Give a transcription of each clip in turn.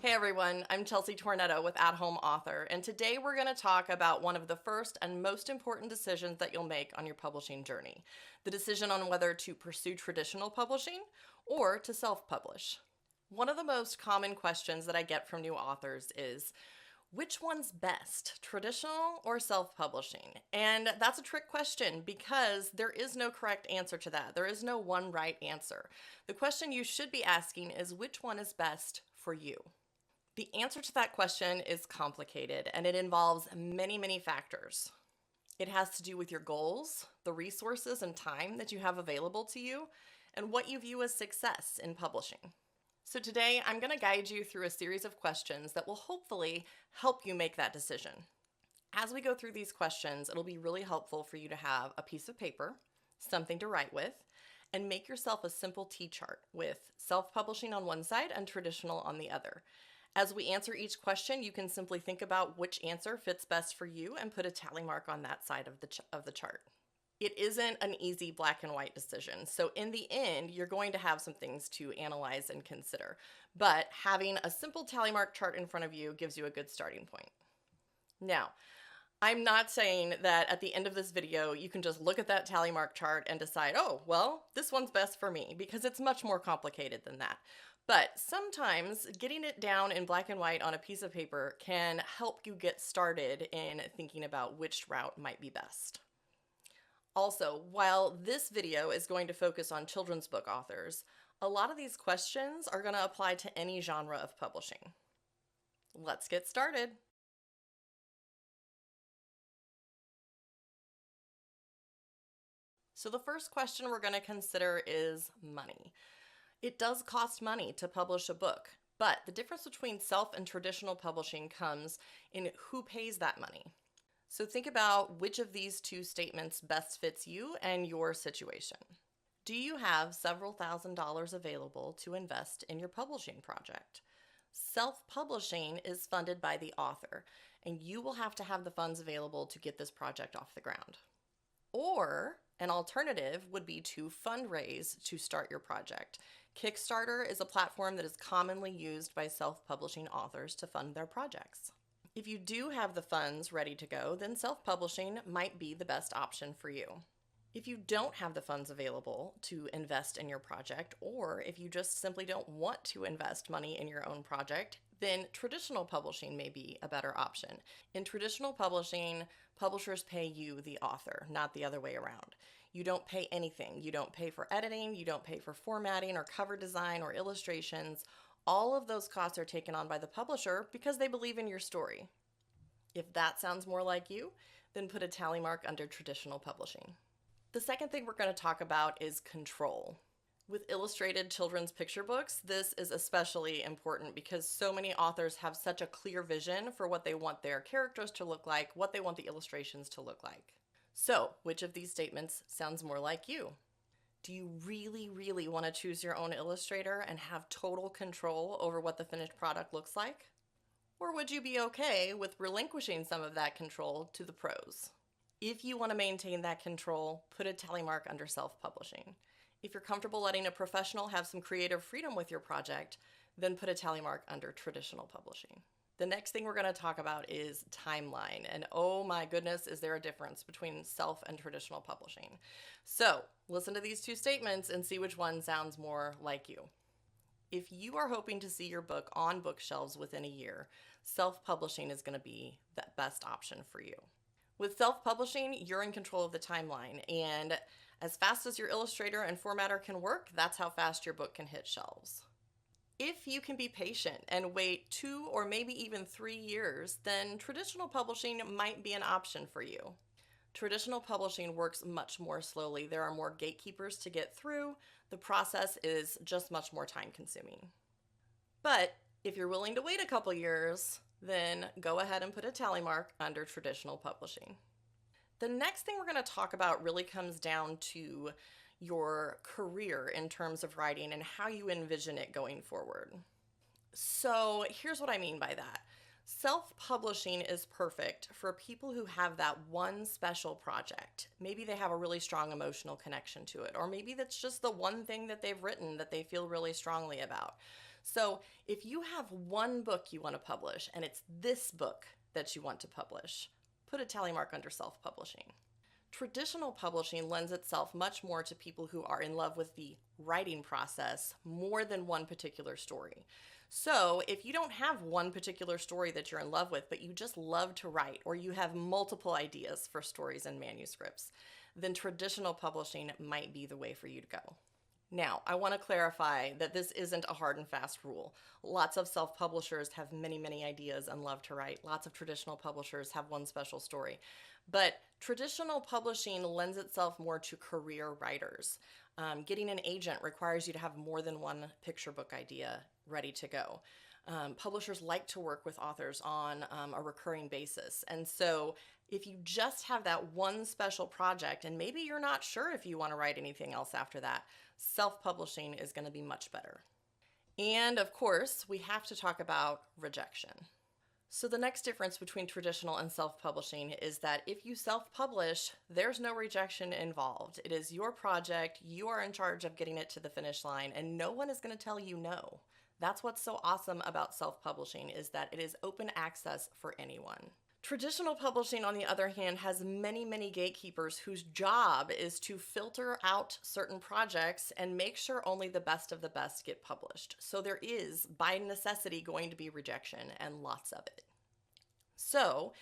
Hey everyone, I'm Chelsea Tornetto with At Home Author, and today we're going to talk about one of the first and most important decisions that you'll make on your publishing journey. The decision on whether to pursue traditional publishing or to self-publish. One of the most common questions that I get from new authors is, which one's best, traditional or self-publishing? And that's a trick question because there is no correct answer to that. There is no one right answer. The question you should be asking is, which one is best for you? The answer to that question is complicated and it involves many factors. It has to do with your goals, the resources and time that you have available to you, and what you view as success in publishing. So today I'm going to guide you through a series of questions that will hopefully help you make that decision. As we go through these questions, it'll be really helpful for you to have a piece of paper, something to write with, and make yourself a simple T-chart with self-publishing on one side and traditional on the other. As we answer each question, you can simply think about which answer fits best for you and put a tally mark on that side of the chart. It isn't an easy black and white decision, so in the end, you're going to have some things to analyze and consider, but having a simple tally mark chart in front of you gives you a good starting point. Now, I'm not saying that at the end of this video, you can just look at that tally mark chart and decide, oh, well, this one's best for me, because it's much more complicated than that. But sometimes getting it down in black and white on a piece of paper can help you get started in thinking about which route might be best. Also, while this video is going to focus on children's book authors, a lot of these questions are going to apply to any genre of publishing. Let's get started. So the first question we're going to consider is money. It does cost money to publish a book, but the difference between self and traditional publishing comes in who pays that money. So think about which of these two statements best fits you and your situation. Do you have several $1,000s available to invest in your publishing project? Self-publishing is funded by the author, and you will have to have the funds available to get this project off the ground. Or an alternative would be to fundraise to start your project. Kickstarter is a platform that is commonly used by self-publishing authors to fund their projects. If you do have the funds ready to go, then self-publishing might be the best option for you. If you don't have the funds available to invest in your project, or if you just simply don't want to invest money in your own project, then traditional publishing may be a better option. In traditional publishing, publishers pay you, the author, not the other way around. You don't pay anything. You don't pay for editing, you don't pay for formatting or cover design or illustrations. All of those costs are taken on by the publisher because they believe in your story. If that sounds more like you, then put a tally mark under traditional publishing. The second thing we're going to talk about is control. With illustrated children's picture books, this is especially important because so many authors have such a clear vision for what they want their characters to look like, what they want the illustrations to look like. So, which of these statements sounds more like you? Do you really want to choose your own illustrator and have total control over what the finished product looks like? Or would you be okay with relinquishing some of that control to the pros? If you want to maintain that control, put a tally mark under self-publishing. If you're comfortable letting a professional have some creative freedom with your project, then put a tally mark under traditional publishing. The next thing we're going to talk about is timeline. And oh my goodness, is there a difference between self and traditional publishing? So listen to these two statements and see which one sounds more like you. If you are hoping to see your book on bookshelves within a year, self-publishing is going to be the best option for you. With self-publishing, you're in control of the timeline, and as fast as your illustrator and formatter can work, that's how fast your book can hit shelves. If you can be patient and wait 2 or maybe even 3 years, then traditional publishing might be an option for you. Traditional publishing works much more slowly. There are more gatekeepers to get through. The process is just much more time consuming. But if you're willing to wait a couple years, then go ahead and put a tally mark under traditional publishing. The next thing we're going to talk about really comes down to your career in terms of writing and how you envision it going forward. So here's what I mean by that. Self-publishing is perfect for people who have that one special project. Maybe they have a really strong emotional connection to it, or maybe that's just the one thing that they've written that they feel really strongly about. So if you have one book you want to publish and it's this book that you want to publish, put a tally mark under self-publishing. Traditional publishing lends itself much more to people who are in love with the writing process more than one particular story. So if you don't have one particular story that you're in love with, but you just love to write, or you have multiple ideas for stories and manuscripts, then traditional publishing might be the way for you to go. Now, I want to clarify that this isn't a hard and fast rule. Lots of self-publishers have many, many ideas and love to write. Lots of traditional publishers have one special story. But traditional publishing lends itself more to career writers. Getting an agent requires you to have more than one picture book idea ready to go. Publishers like to work with authors on a recurring basis. And so if you just have that one special project and maybe you're not sure if you want to write anything else after that, self-publishing is going to be much better. And of course, we have to talk about rejection. So the next difference between traditional and self-publishing is that if you self-publish, there's no rejection involved. It is your project, you are in charge of getting it to the finish line, and no one is going to tell you no. That's what's so awesome about self-publishing, is that it is open access for anyone. Traditional publishing, on the other hand, has many, many gatekeepers whose job is to filter out certain projects and make sure only the best of the best get published. So there is, by necessity, going to be rejection, and lots of it. So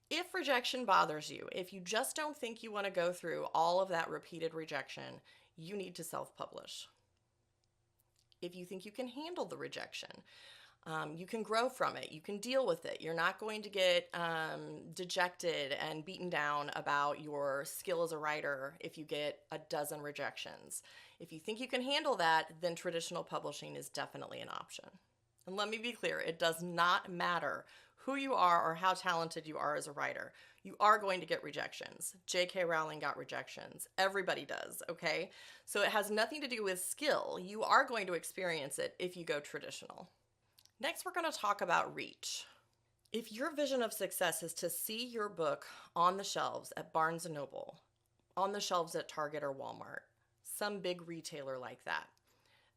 if rejection bothers you, if you just don't think you want to go through all of that repeated rejection, you need to self-publish. If you think you can handle the rejection, you can grow from it. You can deal with it. You're not going to get dejected and beaten down about your skill as a writer if you get a dozen rejections. If you think you can handle that, then traditional publishing is definitely an option. And let me be clear, it does not matter who you are or how talented you are as a writer. You are going to get rejections. J.K. Rowling got rejections. Everybody does, okay? So it has nothing to do with skill. You are going to experience it if you go traditional. Next, we're going to talk about reach. If your vision of success is to see your book on the shelves at Barnes & Noble, on the shelves at Target or Walmart, some big retailer like that,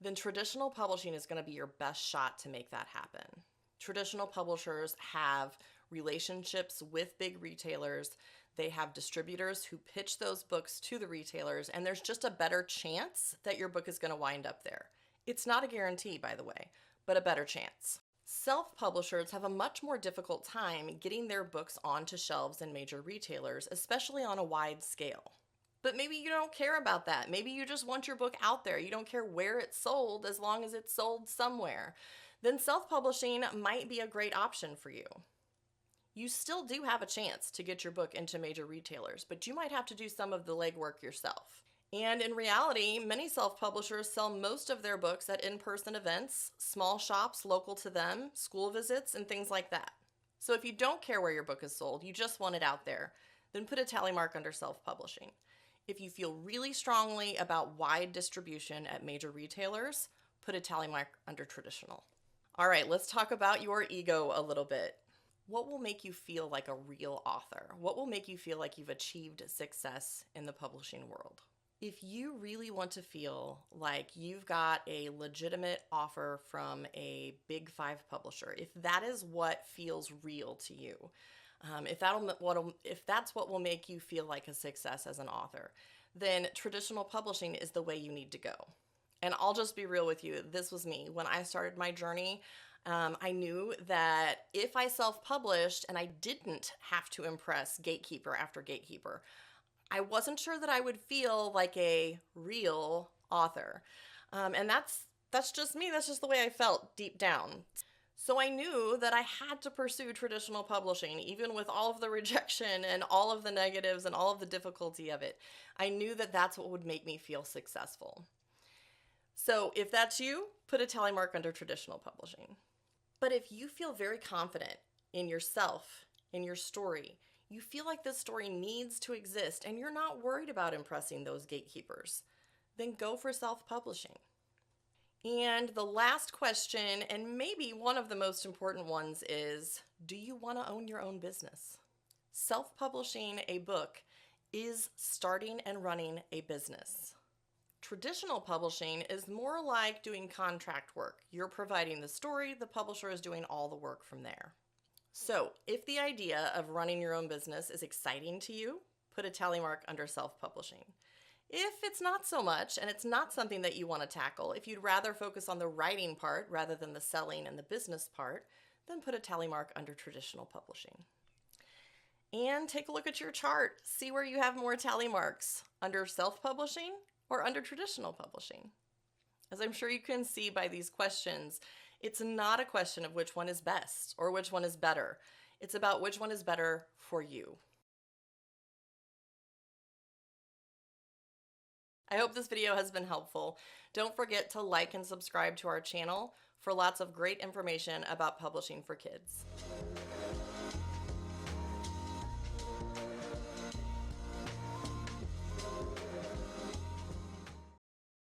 then traditional publishing is going to be your best shot to make that happen. Traditional publishers have relationships with big retailers. They have distributors who pitch those books to the retailers, and there's just a better chance that your book is going to wind up there. It's not a guarantee, by the way, but a better chance. Self-publishers have a much more difficult time getting their books onto shelves in major retailers, especially on a wide scale. But maybe you don't care about that. Maybe you just want your book out there. You don't care where it's sold as long as it's sold somewhere. Then self-publishing might be a great option for you. You still do have a chance to get your book into major retailers, but you might have to do some of the legwork yourself. And in reality, many self-publishers sell most of their books at in-person events, small shops local to them, school visits, and things like that. So if you don't care where your book is sold, you just want it out there, then put a tally mark under self-publishing. If you feel really strongly about wide distribution at major retailers, put a tally mark under traditional. All right, let's talk about your ego a little bit. What will make you feel like a real author? What will make you feel like you've achieved success in the publishing world? If you really want to feel like you've got a legitimate offer from a big 5 publisher, if that is what feels real to you, if that's what will make you feel like a success as an author, then traditional publishing is the way you need to go. And I'll just be real with you. This was me. When I started my journey, I knew that if I self-published and I didn't have to impress gatekeeper after gatekeeper, I wasn't sure that I would feel like a real author. And that's just me. That's just the way I felt deep down. So I knew that I had to pursue traditional publishing, even with all of the rejection and all of the negatives and all of the difficulty of it. I knew that that's what would make me feel successful. So if that's you, put a tally mark under traditional publishing. But if you feel very confident in yourself, in your story, you feel like this story needs to exist and you're not worried about impressing those gatekeepers, then go for self-publishing. And the last question, and maybe one of the most important ones, is, do you want to own your own business? Self-publishing a book is starting and running a business. Traditional publishing is more like doing contract work. You're providing the story, the publisher is doing all the work from there. So, if the idea of running your own business is exciting to you, put a tally mark under self-publishing. If it's not so much and it's not something that you want to tackle, if you'd rather focus on the writing part rather than the selling and the business part, then put a tally mark under traditional publishing. And take a look at your chart. See where you have more tally marks, under self-publishing or under traditional publishing. As I'm sure you can see by these questions, it's not a question of which one is best or which one is better. It's about which one is better for you. I hope this video has been helpful. Don't forget to like and subscribe to our channel for lots of great information about publishing for kids.